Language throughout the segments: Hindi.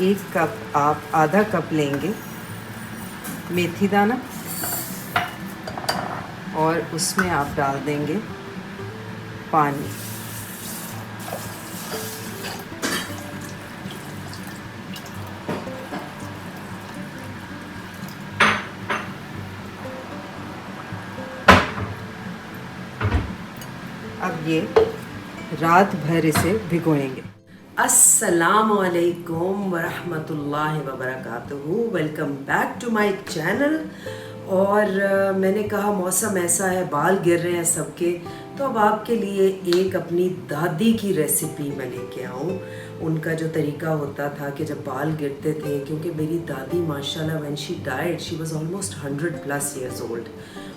1 कप आप आधा कप लेंगे मेथी दाना और उसमें आप डाल देंगे पानी। अब ये रात भर इसे भिगोएंगे। अस्सलामुअलैकुम वरहमतुल्लाहि वबरकातुहू। Welcome back to my channel. और मैंने कहा मौसम ऐसा है, बाल गिर रहे हैं सबके, तो अब आपके लिए एक अपनी दादी की रेसिपी मैं लेके आऊँ। उनका जो तरीका होता था कि जब बाल गिरते थे, क्योंकि मेरी दादी माशाल्लाह when she died she was almost 100+ years old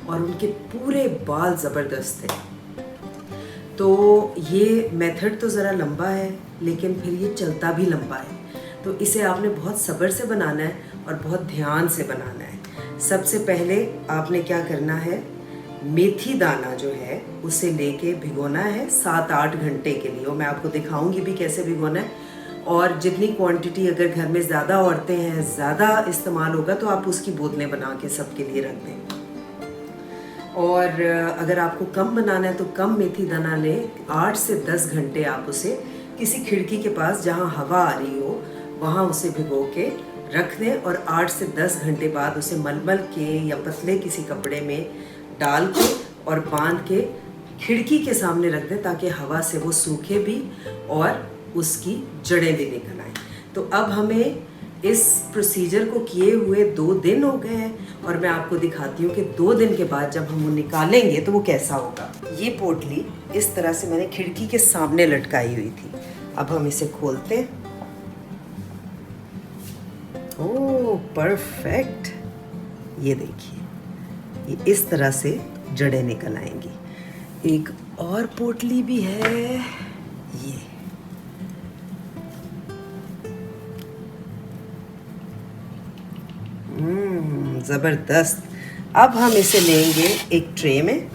और उनके पूरे बाल ज़बरदस्त थे। तो ये मेथड तो ज़रा लंबा है लेकिन फिर ये चलता भी लंबा है, तो इसे आपने बहुत सब्र से बनाना है और बहुत ध्यान से बनाना है। सबसे पहले आपने क्या करना है, मेथी दाना जो है उसे लेके भिगोना है 7-8 घंटे के लिए, और मैं आपको दिखाऊंगी भी कैसे भिगोना है। और जितनी क्वांटिटी, अगर घर में ज़्यादा औरतें हैं, ज़्यादा इस्तेमाल होगा तो आप उसकी बोतलें बना के सबके लिए रख दें। और अगर आपको कम बनाना है तो कम मेथी दाना लें। 8 से 10 घंटे आप उसे किसी खिड़की के पास जहाँ हवा आ रही हो वहाँ उसे भिगो के रख दें, और 8 से 10 घंटे बाद उसे मलमल के या पतले किसी कपड़े में डाल के और बांध के खिड़की के सामने रख दें, ताकि हवा से वो सूखे भी और उसकी जड़ें भी निकल आएँ। तो अब हमें इस प्रोसीजर को किए हुए 2 दिन हो गए हैं, और मैं आपको दिखाती हूँ कि 2 दिन के बाद जब हम वो निकालेंगे तो वो कैसा होगा। ये पोटली इस तरह से मैंने खिड़की के सामने लटकाई हुई थी। अब हम इसे खोलते हैं। ओह परफेक्ट, ये देखिए, ये इस तरह से जड़ें निकल आएंगी। एक और पोटली भी है, ये ज़बरदस्त। अब हम इसे लेंगे एक ट्रे में,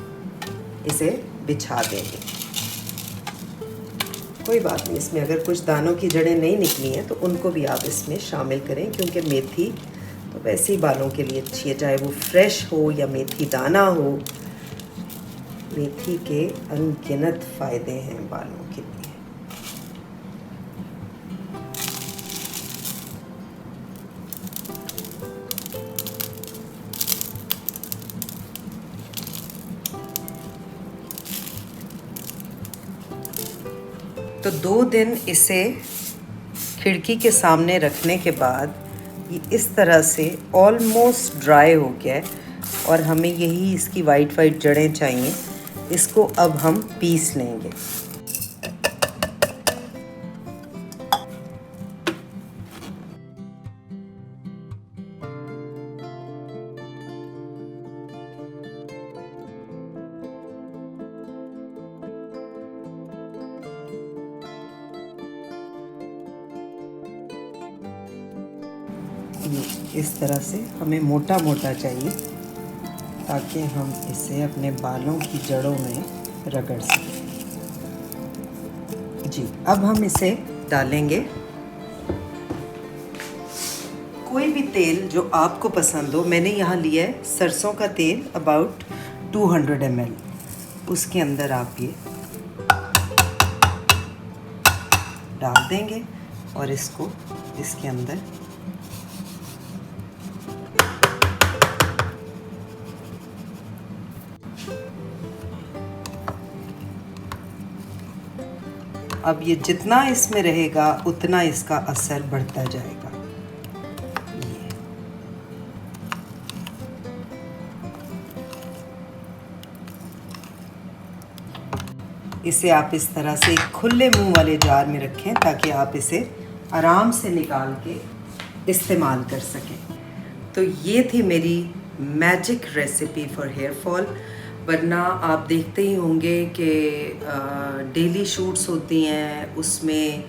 इसे बिछा देंगे। कोई बात नहीं, इसमें अगर कुछ दानों की जड़ें नहीं निकली हैं तो उनको भी आप इसमें शामिल करें, क्योंकि मेथी तो वैसे ही बालों के लिए अच्छी है, चाहे वो फ्रेश हो या मेथी दाना हो। मेथी के अनगिनत फ़ायदे हैं बालों के लिए। तो 2 दिन इसे खिड़की के सामने रखने के बाद ये इस तरह से ऑलमोस्ट ड्राई हो गया है, और हमें यही इसकी वाइट वाइट जड़ें चाहिए। इसको अब हम पीस लेंगे। इस तरह से हमें मोटा मोटा चाहिए, ताकि हम इसे अपने बालों की जड़ों में रगड़ सकें। जी, अब हम इसे डालेंगे। कोई भी तेल जो आपको पसंद हो, मैंने यहाँ लिया है सरसों का तेल अबाउट 200 ml। उसके अंदर आप ये डाल देंगे और इसको इसके अंदर अब ये जितना इसमें रहेगा उतना इसका असर बढ़ता जाएगा। ये इसे आप इस तरह से खुले मुंह वाले जार में रखें, ताकि आप इसे आराम से निकाल के इस्तेमाल कर सकें। तो ये थी मेरी magic recipe for hair fall. वरना आप देखते ही होंगे कि डेली शूट्स होती हैं, उसमें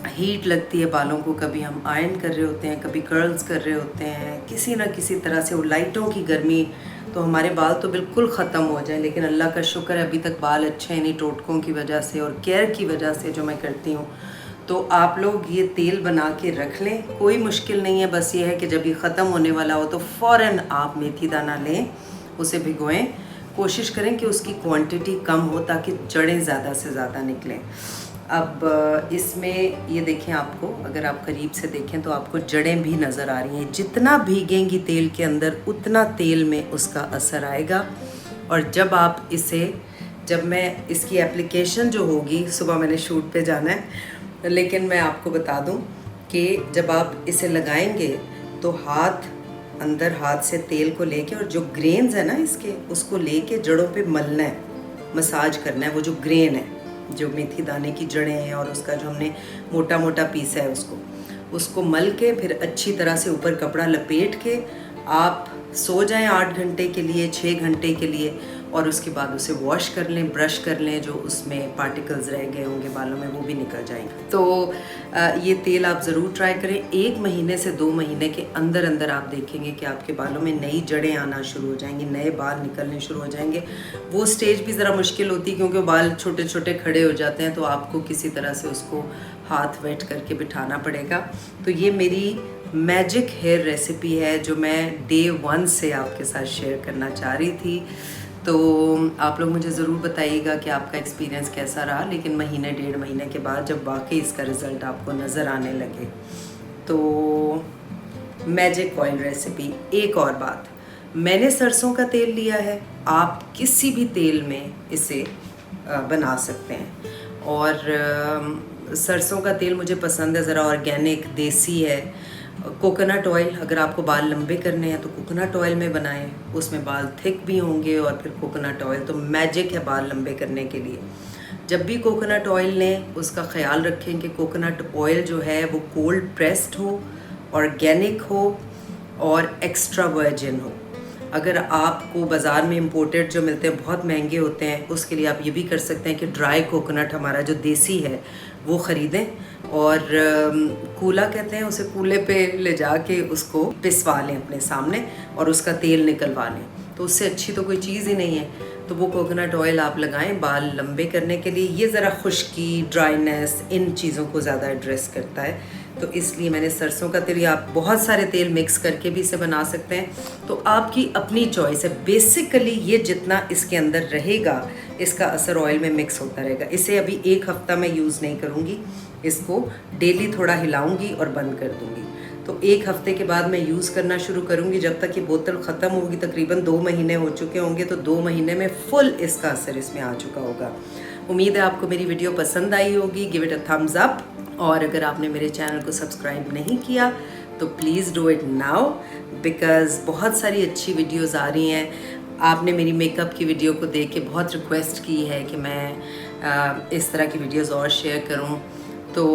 हीट लगती है बालों को, कभी हम आयरन कर रहे होते हैं, कभी कर्ल्स कर रहे होते हैं, किसी ना किसी तरह से वो लाइटों की गर्मी, तो हमारे बाल तो बिल्कुल ख़त्म हो जाए। लेकिन अल्लाह का शुक्र है अभी तक बाल अच्छे हैं, इन्हीं टोटकों की वजह से और केयर की वजह से जो मैं करती हूँ। तो आप लोग ये तेल बना के रख लें, कोई मुश्किल नहीं है। बस ये है कि जब ये ख़त्म होने वाला हो तो फ़ौरन आप मेथी दाना लें, उसे भिगोएं। कोशिश करें कि उसकी क्वांटिटी कम हो ताकि जड़ें ज़्यादा से ज़्यादा निकलें। अब इसमें ये देखें, आपको अगर आप करीब से देखें तो आपको जड़ें भी नज़र आ रही हैं। जितना भीगेंगी तेल के अंदर उतना तेल में उसका असर आएगा। और जब मैं इसकी एप्लीकेशन जो होगी, सुबह मैंने शूट पे जाना है, लेकिन मैं आपको बता दूं कि जब आप इसे लगाएंगे तो हाथ से तेल को लेके और जो ग्रेन्स है ना इसके, उसको लेके जड़ों पे मलना है, मसाज करना है। वो जो ग्रेन है, जो मेथी दाने की जड़ें हैं और उसका जो हमने मोटा मोटा पीसा है उसको मल के फिर अच्छी तरह से ऊपर कपड़ा लपेट के आप सो जाएं 8 घंटे के लिए, 6 घंटे के लिए, और उसके बाद उसे वॉश कर लें, ब्रश कर लें। जो उसमें पार्टिकल्स रह गए होंगे बालों में वो भी निकल जाएंगे। तो ये तेल आप ज़रूर ट्राई करें। 1 महीने से 2 महीने के अंदर अंदर आप देखेंगे कि आपके बालों में नई जड़ें आना शुरू हो जाएंगी, नए बाल निकलने शुरू हो जाएंगे। वो स्टेज भी ज़रा मुश्किल होती है क्योंकि बाल छोटे छोटे खड़े हो जाते हैं, तो आपको किसी तरह से उसको हाथ वेट करके बिठाना पड़ेगा। तो ये मेरी मैजिक हेयर रेसिपी है जो मैं डे 1 से आपके साथ शेयर करना चाह रही थी। तो आप लोग मुझे ज़रूर बताइएगा कि आपका एक्सपीरियंस कैसा रहा। लेकिन महीने 1.5 महीने के बाद जब वाकई इसका रिज़ल्ट आपको नज़र आने लगे, तो मैजिक ऑयल रेसिपी। एक और बात, मैंने सरसों का तेल लिया है, आप किसी भी तेल में इसे बना सकते हैं। और सरसों का तेल मुझे पसंद है, ज़रा ऑर्गेनिक देसी है। कोकोनट ऑयल, अगर आपको बाल लंबे करने हैं तो कोकोनट ऑयल में बनाएं, उसमें बाल थिक भी होंगे। और फिर कोकोनट ऑयल तो मैजिक है बाल लंबे करने के लिए। जब भी कोकोनट ऑयल लें उसका ख्याल रखें कि कोकोनट ऑयल जो है वो कोल्ड प्रेस्ड हो, ऑर्गेनिक हो और एक्स्ट्रा वर्जिन हो। अगर आपको बाज़ार में इंपोर्टेड जो मिलते हैं बहुत महंगे होते हैं, उसके लिए आप ये भी कर सकते हैं कि ड्राई कोकोनट हमारा जो देसी है वो ख़रीदें और कूला कहते हैं उसे, कूले पे ले जाके उसको पिसवा लें अपने सामने और उसका तेल निकलवा लें। तो उससे अच्छी तो कोई चीज़ ही नहीं है। तो वो कोकोनट ऑयल आप लगाएं बाल लंबे करने के लिए। ये ज़रा खुश्की, ड्राइनेस, इन चीज़ों को ज़्यादा एड्रेस करता है। तो इसलिए मैंने सरसों का तेल, या आप बहुत सारे तेल मिक्स करके भी इसे बना सकते हैं। तो आपकी अपनी चॉइस है। बेसिकली ये जितना इसके अंदर रहेगा इसका असर ऑयल में मिक्स होता रहेगा। इसे अभी 1 हफ्ता मैं यूज़ नहीं करूँगी, इसको डेली थोड़ा हिलाऊंगी और बंद कर दूँगी। तो 1 हफ्ते के बाद मैं यूज़ करना शुरू करूँगी। जब तक ये बोतल ख़त्म होगी, तकरीबन 2 महीने हो चुके होंगे, तो 2 महीने में फुल इसका असर इसमें आ चुका होगा। उम्मीद है आपको मेरी वीडियो पसंद आई होगी। Give it a thumbs up. और अगर आपने मेरे चैनल को सब्सक्राइब नहीं किया तो please do it now, because बहुत सारी अच्छी वीडियोज़ आ रही हैं। आपने मेरी मेकअप की वीडियो को देख के बहुत रिक्वेस्ट की है कि मैं इस तरह की वीडियोज़ और शेयर करूं। तो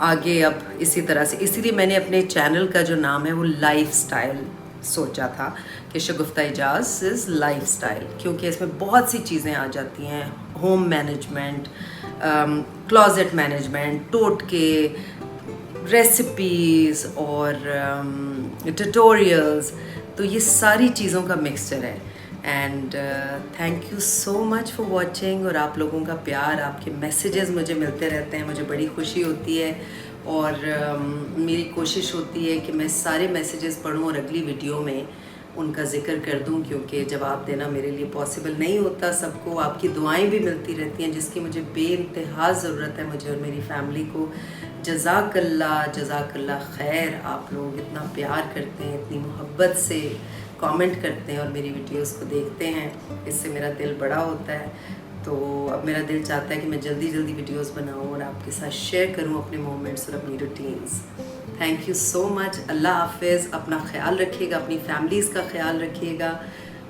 आगे अब इसी तरह से, इसीलिए मैंने अपने चैनल का जो नाम है वो लाइफस्टाइल सोचा था कि शगुफ्ता एजाज़ इज़ लाइफस्टाइल, क्योंकि इसमें बहुत सी चीज़ें आ जाती हैं। होम मैनेजमेंट, क्लोजेट मैनेजमेंट, टोटके, रेसिपीज़ और ट्यूटोरियल्स, तो ये सारी चीज़ों का मिक्सचर है। And thank you so much for watching. और आप लोगों का प्यार, आपके मैसेजेस मुझे मिलते रहते हैं, मुझे बड़ी खुशी होती है। और मेरी कोशिश होती है कि मैं सारे मैसेजेस पढूं और अगली वीडियो में उनका ज़िक्र कर दूं, क्योंकि जवाब देना मेरे लिए पॉसिबल नहीं होता सबको। आपकी दुआएं भी मिलती रहती हैं जिसकी मुझे बेइंतहा ज़रूरत है, मुझे और मेरी फैमिली को। जज़ाकल्ला खैर। आप लोग इतना प्यार करते हैं, इतनी मोहब्बत से कमेंट करते हैं और मेरी वीडियोस को देखते हैं, इससे मेरा दिल बड़ा होता है। तो अब मेरा दिल चाहता है कि मैं जल्दी जल्दी वीडियोस बनाऊं और आपके साथ शेयर करूं अपने मोमेंट्स और अपनी routines. Thank you so much. अल्लाह हाफिज़। अपना ख्याल रखिएगा, अपनी फैमिलीज़ का ख्याल रखिएगा।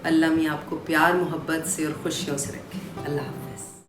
अल्लाह मियां आपको प्यार मोहब्बत से और खुशियों से रखे। अल्लाह हाफिज़।